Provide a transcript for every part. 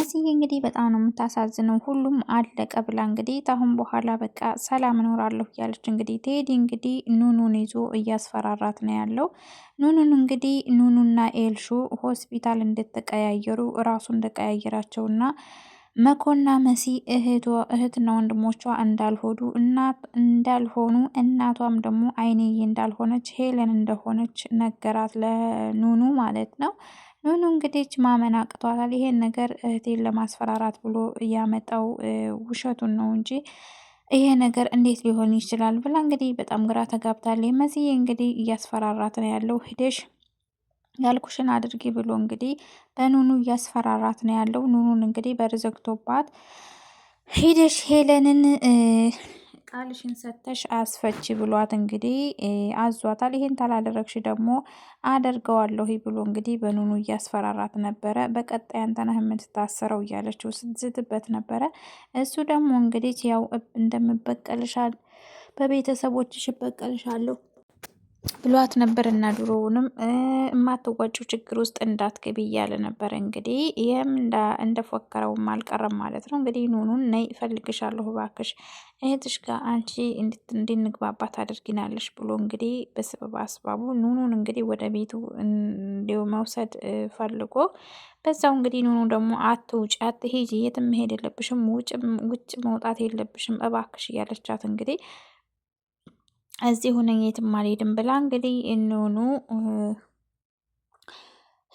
መስዬ እንግዲህ በጣም ነው የምታሳዝነው። ሁሉም አለቀ ብላ እንግዲህ ታሁን በኋላ በቃ ሰላም እኖራለሁ እያለች እንግዲህ ቴዲ እንግዲህ ኑኑን ይዞ እያስፈራራት ነው ያለው። ኑኑን እንግዲህ ኑኑና ኤልሹ ሆስፒታል እንደተቀያየሩ እራሱ እንደቀያየራቸውና መኮና መሲ እህትና ወንድሞቿ እንዳልሆኑ እናቷም ደግሞ አይንዬ እንዳልሆነች ሄለን እንደሆነች ነገራት ለኑኑ ማለት ነው። ኑኑ እንግዲህ ማመን አቅቷታል። ይሄን ነገር እህቴን ለማስፈራራት ብሎ እያመጣው ውሸቱን ነው እንጂ ይሄ ነገር እንዴት ሊሆን ይችላል ብላ እንግዲህ በጣም ግራ ተጋብታለች። መስዬ እንግዲህ እያስፈራራት ነው ያለው። ሂደሽ ያልኩሽን አድርጊ ብሎ እንግዲህ በኑኑ እያስፈራራት ነው ያለው። ኑኑን እንግዲህ በር ዘግቶባት ሂደሽ ሄለንን ቃልሽን ሰተሽ አስፈቺ ብሏት እንግዲህ አዟታል። ይሄን ታላደረግሽ ደግሞ አደርገዋለሁ ብሎ እንግዲህ በኑኑ እያስፈራራት ነበረ። በቀጣይ አንተ ነህ የምትታሰረው እያለችው ስትዝትበት ነበረ። እሱ ደግሞ እንግዲህ ያው እንደምበቀልሻል በቤተሰቦችሽ እበቀልሻለሁ ብሏት ነበር እና ድሮውንም የማትወጪው ችግር ውስጥ እንዳትገቢ እያለ ነበር። እንግዲህ ይህም እንደፎከረውም አልቀረም ማለት ነው። እንግዲህ ኑኑን ነይ እፈልግሻለሁ እባክሽ እህትሽ ጋር አንቺ እንድንግባባ ታደርጊናለሽ ብሎ እንግዲህ በስበብ አስባቡ ኑኑን እንግዲህ ወደ ቤቱ እንዲሁ መውሰድ ፈልጎ በዛው እንግዲህ ኑኑ ደግሞ አትውጪ፣ አትሄጂ፣ የትም መሄድ የለብሽም፣ ውጭ መውጣት የለብሽም እባክሽ እያለቻት እንግዲህ እዚህ ሁነኝ የትም አልሄድም ብላ እንግዲህ ኑኑ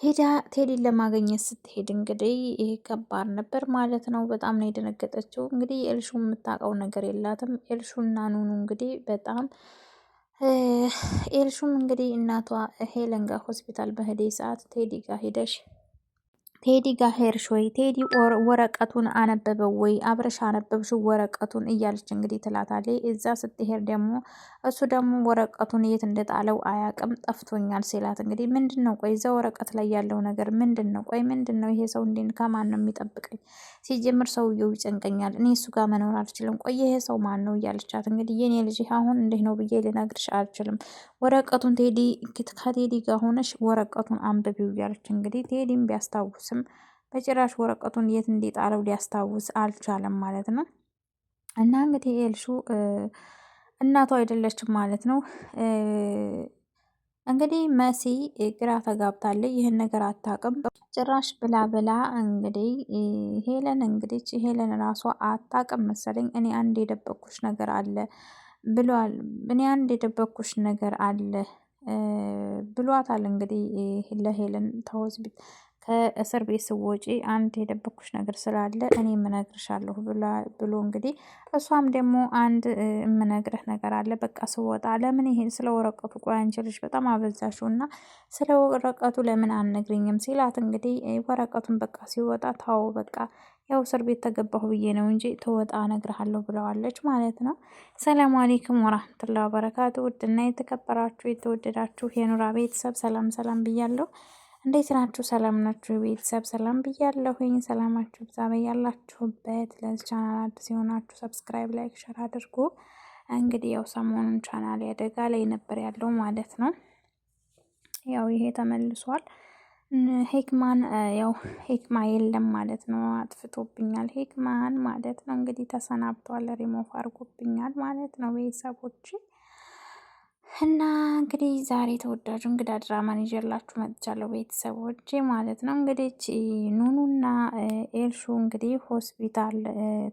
ሄዳ ቴዲን ለማግኘት ስትሄድ እንግዲህ ይሄ ከባድ ነበር ማለት ነው። በጣም ነው የደነገጠችው። እንግዲህ ኤልሹ የምታውቀው ነገር የላትም። ኤልሹና ኑኑ እንግዲህ በጣም ኤልሹም እንግዲህ እናቷ ሄለን ጋር ሆስፒታል በሄደ ሰዓት ቴዲ ጋር ሄደሽ ቴዲ ጋር ሄድሽ ወይ? ቴዲ ወረቀቱን አነበበው ወይ? አብረሽ አነበብሽው ወረቀቱን እያለች እንግዲህ ትላታለች። እዛ ስትሄድ ደግሞ እሱ ደግሞ ወረቀቱን የት እንደጣለው አያቅም ጠፍቶኛል ሲላት እንግዲህ ምንድን ነው ቆይ እዛ ወረቀት ላይ ያለው ነገር ምንድን ነው? ቆይ ምንድን ነው ይሄ ሰው እንዴት ከማን ነው የሚጠብቀኝ? ሲጀምር ሰውየው ይጨንቀኛል። እኔ እሱ ጋር መኖር አልችልም። ቆይ ይሄ ሰው ማን ነው እያለቻት እንግዲህ የኔ ልጅ አሁን እንዴት ነው ብዬ ልነግርሽ አልችልም። ወረቀቱን ከቴዲ ጋር ሆነሽ ወረቀቱን አንብቢው እያለች እንግዲህ ቴዲም ቢያስታውስ በጭራሽ ወረቀቱን የት እንዲጣለው ሊያስታውስ አልቻለም ማለት ነው። እና እንግዲህ ኤልሹ እናቷ አይደለችም ማለት ነው። እንግዲህ መሲ ግራ ተጋብታለች። ይህን ነገር አታውቅም ጭራሽ ብላ እንግዲህ ሄለን ራሷ አታውቅም መሰለኝ። እኔ አንድ የደበቅኩሽ ነገር አለ ብሏል። እኔ አንድ የደበቅኩሽ ነገር አለ ብሏታል። እንግዲህ ለሄለን ከእስር ቤት ስወጪ አንድ የደበኩሽ ነገር ስላለ እኔ የምነግርሻለሁ ብሎ እንግዲህ እሷም ደግሞ አንድ የምነግርህ ነገር አለ በቃ ስወጣ ለምን ይሄን ስለ ወረቀቱ ቆይ አንቺ ልጅ በጣም አበዛሽው እና ስለ ወረቀቱ ለምን አልነግሪኝም ሲላት እንግዲህ ወረቀቱን በቃ ሲወጣ ታው በቃ ያው እስር ቤት ተገባሁ ብዬ ነው እንጂ ተወጣ እነግርሃለሁ ብለዋለች ማለት ነው። ሰላም አለይኩም ወራህመቱላሂ ወበረካቱ። ውድና የተከበራችሁ የተወደዳችሁ የኑራ ቤተሰብ ሰላም ሰላም ብያለሁ። እንዴት ናችሁ? ሰላም ናችሁ? ቤተሰብ ሰላም ብያለሁኝ። ሰላማችሁ ብዛ በያላችሁበት። ለዚህ ቻናል አዲስ የሆናችሁ ሰብስክራይብ፣ ላይክ፣ ሸር አድርጉ። እንግዲህ ያው ሰሞኑን ቻናል አደጋ ላይ ነበር ያለው ማለት ነው። ያው ይሄ ተመልሷል። ሄክማን ያው ሄክማ የለም ማለት ነው። አጥፍቶብኛል ሄክማን ማለት ነው። እንግዲህ ተሰናብቷል፣ ሪሞቭ አድርጎብኛል ማለት ነው ቤተሰቦች። እና እንግዲህ ዛሬ ተወዳጁ እንግዳ ድራማን ይዤላችሁ መጥቻለሁ ቤተሰቦች ማለት ነው። እንግዲህ ኑኑና ኤልሹ እንግዲህ ሆስፒታል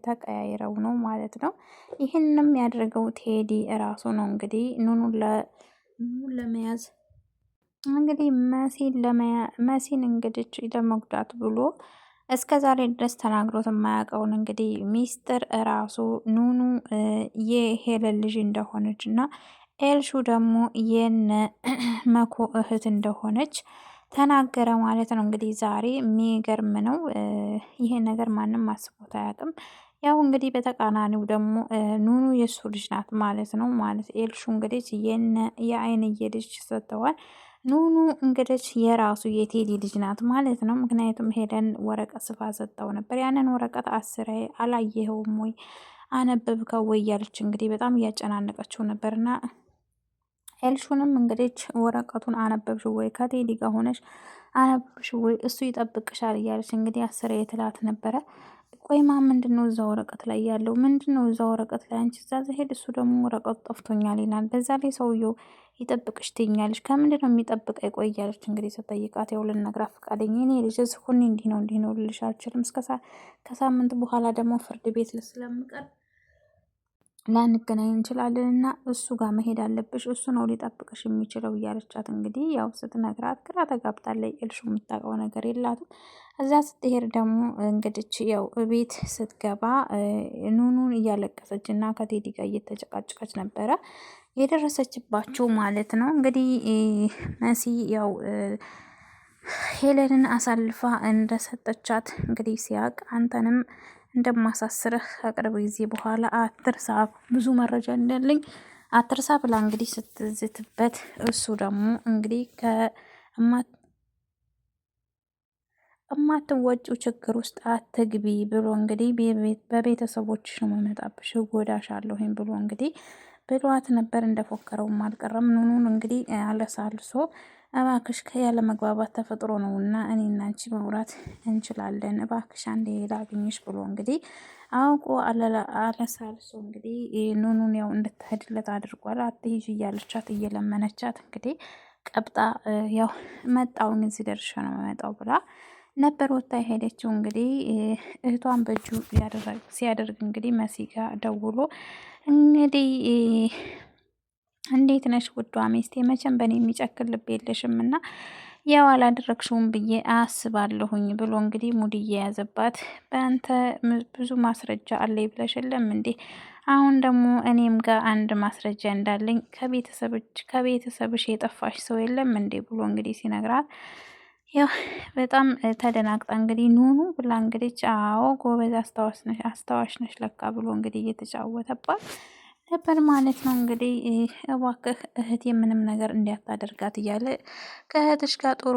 ተቀያይረው ነው ማለት ነው። ይህንም ያደረገው ቴዲ እራሱ ነው። እንግዲህ ኑኑን ለመያዝ እንግዲህ መሲን እንግዲህ ለመጉዳት ብሎ እስከ ዛሬ ድረስ ተናግሮት የማያውቀውን እንግዲህ ሚስጥር እራሱ ኑኑ የሄለን ልጅ እንደሆነች እና ኤልሹ ደግሞ የነ መኮ እህት እንደሆነች ተናገረ ማለት ነው። እንግዲህ ዛሬ የሚገርም ነው። ይሄ ነገር ማንም አስቦት አያውቅም። ያው እንግዲህ በተቃራኒው ደግሞ ኑኑ የእሱ ልጅ ናት ማለት ነው። ማለት ኤልሹ እንግዲህ የአይንዬ ልጅ ሰጥተዋል። ኑኑ እንግዲህ የራሱ የቴዲ ልጅ ናት ማለት ነው። ምክንያቱም ሄደን ወረቀት ስፋ ሰጠው ነበር። ያንን ወረቀት አስሬ አላየኸውም ወይ አነበብከው ወይ እያለች እንግዲህ በጣም እያጨናነቀችው ነበርና ኤልሹንም እንግዲህ ወረቀቱን አነበብሽው ወይ ከቴዲ ጋር ሆነሽ አነብሽ ወይ እሱ ይጠብቅሻል እያለች እንግዲህ አስሬ የትላት ነበረ። ቆይማ ምንድን ነው እዛ ወረቀት ላይ ያለው? ምንድን ነው እዛ ወረቀት ላይ? አንቺ እዛ ሄድ፣ እሱ ደግሞ ወረቀቱ ጠፍቶኛል ይላል። በዛ ላይ ሰውየው ይጠብቅሽ ትይኛለሽ፣ ከምንድን ነው የሚጠብቀ? ቆይ እያለች እንግዲህ ስጠይቃት ያው ልነግራት ፈቃደኛ እኔ ልጅ ሁኔ እንዲህ ነው ልልሽ አልችልም። ከሳምንት በኋላ ደግሞ ፍርድ ቤት ስለምቀርብ ላንገናኝ እንችላለን እና እሱ ጋር መሄድ አለብሽ፣ እሱ ነው ሊጠብቅሽ የሚችለው እያለቻት እንግዲህ ያው ስትነግራት ግራ ተጋብታለች። ኤልሹ የምታውቀው ነገር የላትም። እዛ ስትሄድ ደግሞ እንግዲች ያው ቤት ስትገባ ኑኑን እያለቀሰች እና ከቴዲ ጋር እየተጨቃጨቀች ነበረ የደረሰችባቸው ማለት ነው። እንግዲህ መሲ ያው ሄለንን አሳልፋ እንደሰጠቻት እንግዲህ ሲያቅ አንተንም እንደማሳስርህ ከቅርብ ጊዜ በኋላ አትርሳ፣ ብዙ መረጃ እንዳለኝ አትርሳ ብላ እንግዲህ ስትዝትበት እሱ ደግሞ እንግዲህ እማትወጪው ችግር ውስጥ አትግቢ ብሎ እንግዲህ በቤተሰቦችሽ ነው የምመጣብሽ፣ እጎዳሻለሁኝ ብሎ እንግዲህ ብሏት ነበር። እንደፎከረውም አልቀረም። ኑኑን እንግዲህ አለሳልሶ እባክሽ ያለ መግባባት ተፈጥሮ ነው እና እኔና አንቺ መውራት እንችላለን፣ እባክሽ አንዴ ላግኝሽ ብሎ እንግዲህ አውቆ አለሳልሶ እንግዲህ ኑኑን ያው እንድትሄድለት አድርጓል። አትሂጂ እያለቻት እየለመነቻት እንግዲህ ቀብጣ ያው መጣውን እዚህ ደርሼ ነው መጣው ብላ ነበር ወጣ የሄደችው። እንግዲህ እህቷን በእጁ ሲያደርግ እንግዲህ መሲ ጋር ደውሎ እንግዲህ እንዴት ነሽ ውዷ ሚስቴ? መቼም በእኔ የሚጨክል ልብ የለሽም እና ያው አላደረግሽውም ብዬ አስባለሁኝ ብሎ እንግዲህ ሙድ እየያዘባት በአንተ ብዙ ማስረጃ አለኝ ብለሽ የለም እንዴ? አሁን ደግሞ እኔም ጋር አንድ ማስረጃ እንዳለኝ ከቤተሰብሽ የጠፋሽ ሰው የለም እንዴ? ብሎ እንግዲህ ሲነግራት ያው በጣም ተደናግጣ እንግዲህ ኑኑ ብላ እንግዲህ አዎ ጎበዝ አስታዋሽ ነሽ ለካ ብሎ እንግዲህ እየተጫወተባት ነበር ማለት ነው። እንግዲህ እባክህ እህቴ ምንም ነገር እንዲያታደርጋት እያለ ከእህትሽ ጋር ጥሩ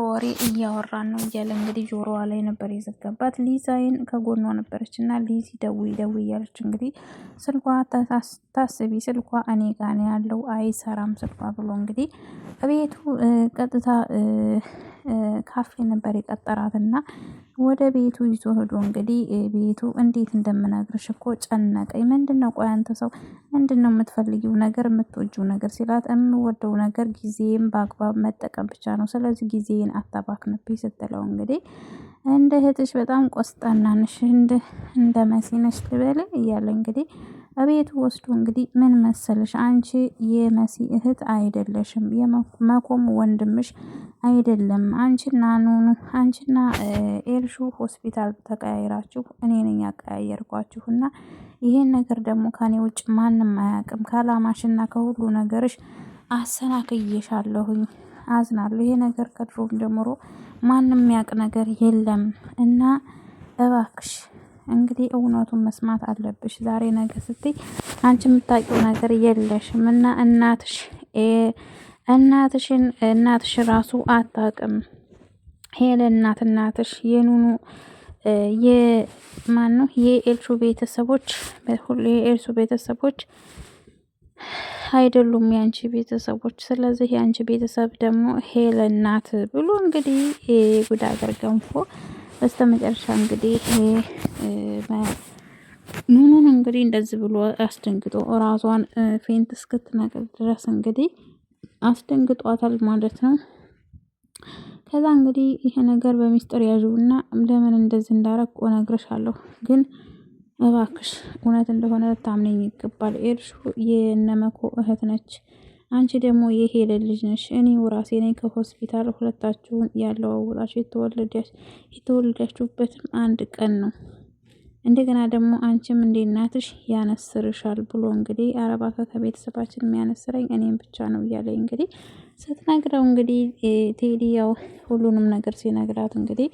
ወሬ እያወራን ነው እያለ እንግዲህ ጆሮዋ ላይ ነበር የዘገባት። ሊዛይን ከጎኗ ነበረች እና ሊዚ ደውይ እያለች እንግዲህ ስልኳ ታስቢ ስልኳ እኔ ጋ ነው ያለው አይሰራም ስልኳ ብሎ እንግዲህ ቤቱ ቀጥታ ካፌ ነበር የቀጠራትና ወደ ቤቱ ይዞ ሄዶ እንግዲህ ቤቱ እንዴት እንደምነግርሽ እኮ ጨነቀኝ። ምንድነው ቆይ አንተ ሰው ምንድነው የምትፈልጊው ነገር የምትወጂው ነገር ሲላት፣ የምወደው ነገር ጊዜም በአግባብ መጠቀም ብቻ ነው፣ ስለዚህ ጊዜን አታባክንብኝ ስትለው እንግዲህ እንደ እህትሽ በጣም ቆስጣና ነሽ እንደ መሲ ነሽ ልበል እያለ እንግዲህ እቤቱ ወስዶ እንግዲህ ምን መሰለሽ አንቺ የመሲ እህት አይደለሽም፣ የመኮም ወንድምሽ አይደለም። አንቺና ኤልሹ ሆስፒታል ተቀያይራችሁ እኔ ነኝ ያቀያየርኳችሁና ይሄን ነገር ደግሞ ከኔ ውጭ ማንም አያውቅም። ከአላማሽና ከሁሉ ነገርሽ አሰናክዬሻለሁኝ። አዝናለሁ። ይሄ ነገር ከድሮም ጀምሮ ማንም ያውቅ ነገር የለም እና እባክሽ እንግዲህ እውነቱን መስማት አለብሽ። ዛሬ ነገ ስትይ አንቺ የምታውቂው ነገር የለሽም እና እናትሽ ራሱ አታውቅም። ሄለን እናትሽ የኑኑ የኤልሹ ቤተሰቦች የኤልሱ ቤተሰቦች አይደሉም ያንቺ ቤተሰቦች። ስለዚህ ያንቺ ቤተሰብ ደግሞ ሄለን ናት ብሎ እንግዲህ ጉድ አገር ገንፎ በስተመጨረሻ እንግዲህ ኑኑን እንግዲህ እንደዚህ ብሎ አስደንግጦ ራሷን ፌንት እስክትነቅል ድረስ እንግዲህ አስደንግጧታል ማለት ነው። ከዛ እንግዲህ ይሄ ነገር በሚስጥር ያዥውና ለምን እንደዚህ እንዳረኩ እነግርሻለሁ፣ ግን እባክሽ እውነት እንደሆነ ልታምነኝ ይገባል። ኤልሹ የነመኮ እህት ነች፣ አንቺ ደግሞ የሄለን ልጅ ነሽ። እኔው ራሴ ነኝ ከሆስፒታል ሁለታችሁን ያለዋወጣችሁ፣ የተወለዳችሁበትም አንድ ቀን ነው። እንደገና ደግሞ አንቺም እንደ እናትሽ ያነስርሻል ብሎ እንግዲህ አረባካ ከቤተሰባችን የሚያነስረኝ እኔም ብቻ ነው እያለ እንግዲህ ስትነግረው እንግዲህ ቴዲ ያው ሁሉንም ነገር ሲነግራት እንግዲህ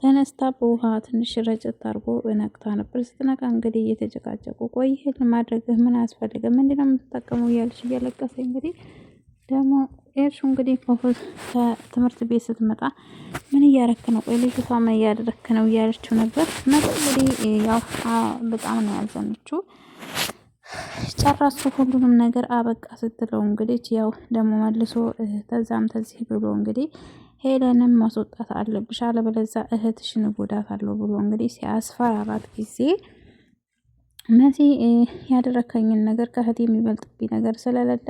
ተነስታ በውሃ ትንሽ ረጨት አድርጎ ነቅታ ነበር። ስትነቃ እንግዲህ እየተጨቃጨቁ ቆይ ይሄን ማድረግህ ምን አስፈልገ ምንድነው የምትጠቀመው እያለች እያለቀሰ እንግዲህ ደግሞ ኤልሹ እንግዲህ ከትምህርት ቤት ስትመጣ ምን እያረክ ነው? ቆይ ልጅቷ ምን እያደረክ ነው እያለችው ነበር። እንግዲህ ያው በጣም ነው ያዘነችው። ጨረሱ ሁሉንም ነገር አበቃ ስትለው እንግዲህ ያው ደግሞ መልሶ ተዛም ተዚህ ብሎ እንግዲህ ሄለንም ማስወጣት አለብሽ አለበለዚያ እህትሽን እጎዳታለሁ ብሎ እንግዲህ ሲያስፈራራት ጊዜ መሲ ያደረከኝን ነገር ከእህት የሚበልጥብኝ ነገር ስለሌለ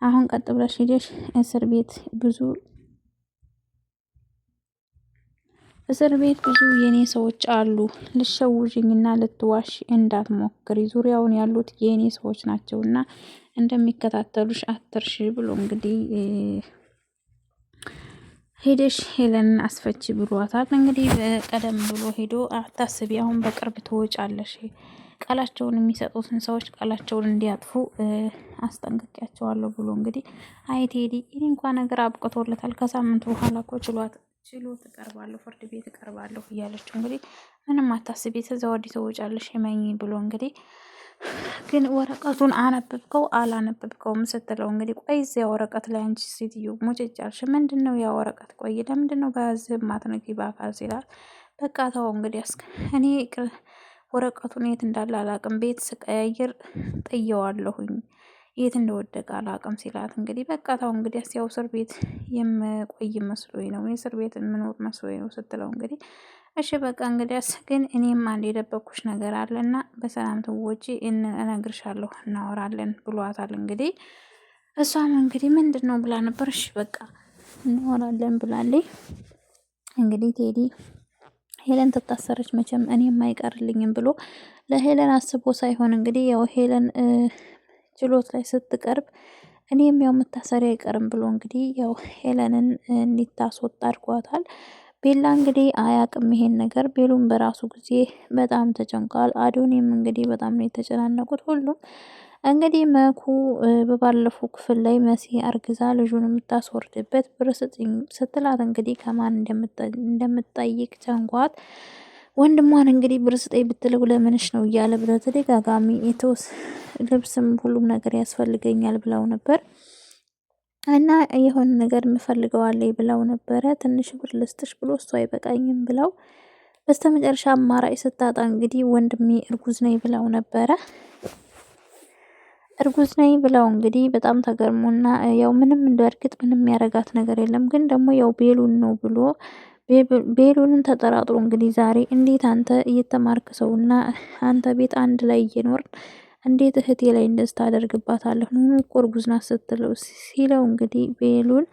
አሁን ቀጥ ብለሽ ሄደሽ እስር ቤት ብዙ የኔ ሰዎች አሉ፣ ልሸውዥኝና ልትዋሽ እንዳትሞክሪ፣ ዙሪያውን ያሉት የኔ ሰዎች ናቸውና እንደሚከታተሉሽ አትርሺ ብሎ እንግዲህ ሄደሽ ሄለንን አስፈቺ ብሏታል። እንግዲህ ቀደም ብሎ ሄዶ አታስቢ፣ አሁን በቅርብ ትወጫለሽ፣ ቃላቸውን የሚሰጡትን ሰዎች ቃላቸውን እንዲያጥፉ አስጠንቅቂያቸዋለሁ ብሎ እንግዲህ አይ ቴዲ ይህ እንኳን ነገር አብቅቶለታል፣ ከሳምንት በኋላ እኮ ችሎት እቀርባለሁ፣ ፍርድ ቤት እቀርባለሁ እያለችው እንግዲህ ምንም አታስቢ፣ ተዛ ወዲህ ትወጫለሽ የመኝ ብሎ እንግዲህ ግን ወረቀቱን አነበብከው አላነበብከውም ስትለው እንግዲህ ቆይ እዚያ ወረቀት ላይ አንቺ ሴትዮ ሙጭጫልሽ ምንድን ነው ያ ወረቀት? ቆይ ለምንድን ነው በዚህ ማትነቂ በአካል ሲላል በቃ ተው እንግዲህ እኔ ወረቀቱን የት እንዳለ አላቅም፣ ቤት ስቀያየር ጥየዋለሁኝ፣ የት እንደወደቀ አላቅም ሲላት እንግዲህ በቃ ተው እንግዲህ ያው እስር ቤት የምቆይ መስሎኝ ነው፣ የእስር ቤት የምኖር መስሎኝ ነው ስትለው እንግዲህ እሺ በቃ እንግዲያስ ግን እኔም አንድ የደበኩሽ ነገር አለና በሰላም ትወጪ እነግርሻለሁ፣ እናወራለን ብሏታል። እንግዲህ እሷም እንግዲህ ምንድን ነው ብላ ነበር። እሺ በቃ እናወራለን ብላለች። እንግዲህ ቴዲ ሄለን ትታሰረች መቼም እኔም አይቀርልኝም ብሎ ለሄለን አስቦ ሳይሆን እንግዲህ ያው ሄለን ችሎት ላይ ስትቀርብ እኔም ያው መታሰሪ አይቀርም ብሎ እንግዲህ ያው ሄለንን እንዲታስወጣ አድርጓታል። ቤላ እንግዲህ አያቅም ይሄን ነገር። ቤሉም በራሱ ጊዜ በጣም ተጨንቋል። አዶኒም እንግዲህ በጣም ነው የተጨናነቁት። ሁሉም እንግዲህ መኩ በባለፈው ክፍል ላይ መሲ አርግዛ ልጁን የምታስወርድበት ብር ስጥኝ ስትላት እንግዲህ ከማን እንደምትጠይቅ ጨንቋት ወንድሟን እንግዲህ ብር ስጠኝ ብትለው ለምንሽ ነው እያለ በተደጋጋሚ ልብስም ሁሉም ነገር ያስፈልገኛል ብለው ነበር እና የሆነ ነገር ምፈልገዋለኝ ብለው ነበረ። ትንሽ ብር ልስጥሽ ብሎ እሷ አይበቃኝም ብለው በስተመጨረሻ አማራጭ ስታጣ እንግዲህ ወንድሜ እርጉዝ ነኝ ብለው ነበረ። እርጉዝ ነኝ ብለው እንግዲህ በጣም ተገርሞና ያው ምንም እንደርግጥ ምንም ያረጋት ነገር የለም ግን ደግሞ ያው ቤሉን ነው ብሎ ቤሉንን ተጠራጥሮ እንግዲህ ዛሬ እንዴት አንተ እየተማርክ ሰውና አንተ ቤት አንድ ላይ እየኖርን እንዴት እህቴ ላይ እንደዚህ ታደርግባታለህ? ነው እኮ እርጉዝ ናት ስትለው ሲለው እንግዲህ ቤሉል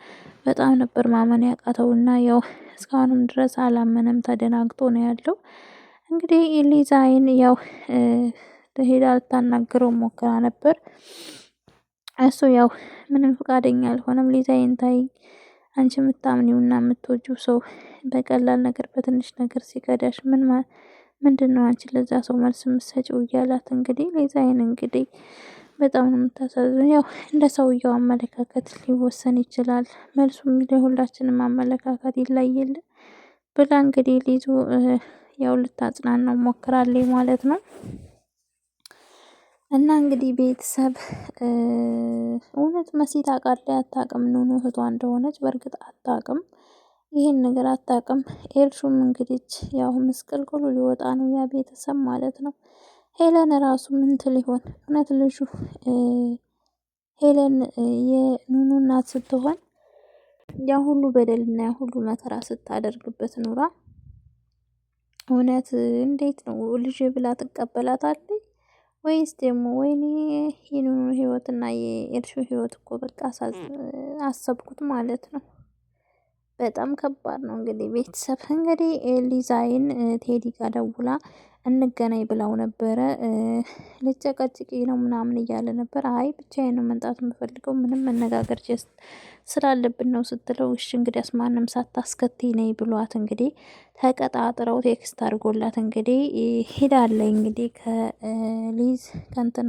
በጣም ነበር ማመን ያቃተውና ያው እስካሁንም ድረስ አላመነም፣ ተደናግጦ ነው ያለው። እንግዲህ ሊዛይን ያው ሄዳ ልታናግረው ሞክራ ነበር። እሱ ያው ምንም ፈቃደኛ አልሆነም። ሊዛይን ታይ አንቺ የምታምኒውና የምትወጂው ሰው በቀላል ነገር በትንሽ ነገር ሲከዳሽ ምንድን ነው አንቺ ለዛ ሰው መልስ የምትሰጪው? እያላት እንግዲህ ሊዛይን እንግዲህ በጣም ነው የምታሳዝነው። ያው እንደ ሰውየው አመለካከት ሊወሰን ይችላል፣ መልሱም ለሁላችንም አመለካከት ይለያል ብላ እንግዲህ ሊዙ ያው ልታጽናናው ሞክራለች ማለት ነው። እና እንግዲህ ቤተሰብ እውነት መሲ ታውቃለች አታውቅም? ኑኑ እህቷ እንደሆነች በእርግጥ አታውቅም፣ ይህን ነገር አታውቅም። ኤልሹም እንግዲህ ያው ምስቅልቅሉ ሊወጣ ነው ያ ቤተሰብ ማለት ነው። ሄለን ራሱ ምን ትል ይሆን? እውነት ልጁ ሄለን የኑኑ እናት ስትሆን ያ ሁሉ በደልና ያ ሁሉ መከራ ስታደርግበት ኑራ እውነት እንዴት ነው ልጅ ብላ ትቀበላታለች? ወይስ ደግሞ ወይኔ የኑኑ ህይወትና የኤልሹ ህይወት እኮ በቃ አሰብኩት ማለት ነው። በጣም ከባድ ነው። እንግዲህ ቤተሰብ እንግዲህ ሊዛይን ቴዲ ጋር ደውላ እንገናኝ ብለው ነበረ። ልጨቀጭቂ ነው ምናምን እያለ ነበር። አይ ብቻዬን ነው መምጣት የምፈልገው ምንም መነጋገር ስላለብን ነው ስትለው እሺ እንግዲያስ ማንም ሳታስከትይ ነይ ብሏት እንግዲህ ተቀጣጥረው ቴክስት አድርጎላት እንግዲህ ሄዳለች እንግዲህ ከሊዝ ከንትና